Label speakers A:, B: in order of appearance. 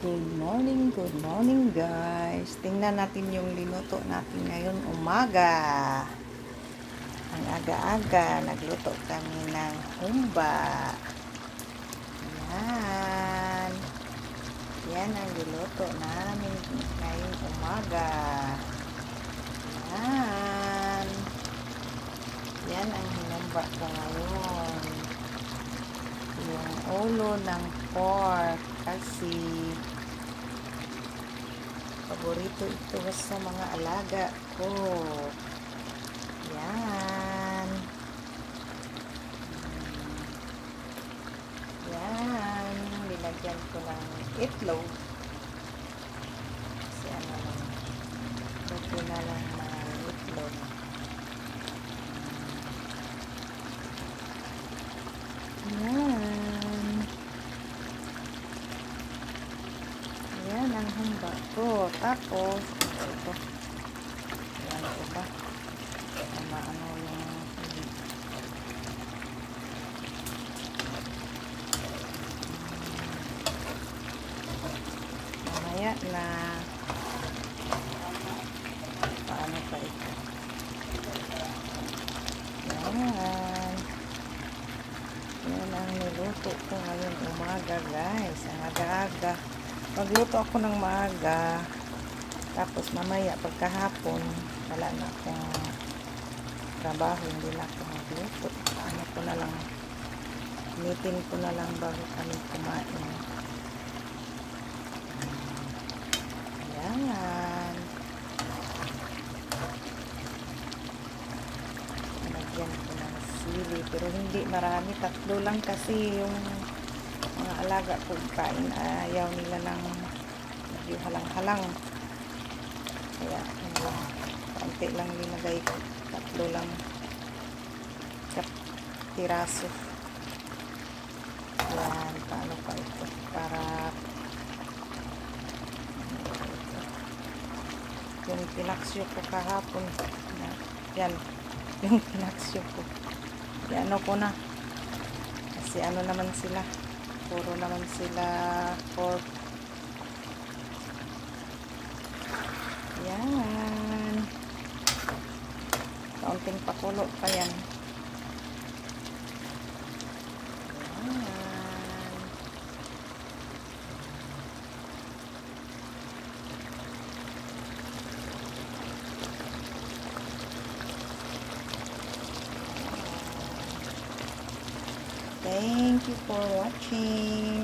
A: Good morning guys. Tingnan natin yung linuto natin ngayon umaga. Ang aga-aga, nagluto kami ng humba. Yan. Yan ang niluto namin ngayong umaga. Yan. Yan ang hinumba ko ngayon. Yung ulo ng pork kasi paborito ito sa mga alaga ko. Yan. Yan. Binagyan ko ng itlog. Kasi ano lang. Ito na lang mga itlog. Yan. Yan ang humba ko. Tapos, ito. Yan ito ba? Ano yung mamaya na paano pa ito? Yan. Yan ang niluto ko ngayon umaga guys. Ang aga-aga. Magluto ako ng maaga. Tapos mamaya pagkahapon wala na akong trabaho. Hindi na ako magluto. Ano ko na lang. Initin ko na lang bago kami kumain. Yan. Nagyan ko ng sili. Pero hindi marami. 3 lang kasi yung mga alaga ko kain. Ayaw nila ng medyo halang-halang. Kaya ano lang. Kaunti lang linagay ko. 3 lang. Tiraso. Yan. Paano pa ito? Para yung pinaksyo ko kahapon. Yan. Yung pinaksyo ko. Yan ano ko na. Kasi ano naman sila. Puro naman sila pork. Yan. Kaunting pakulo pa yan. Yan. Thank you for watching.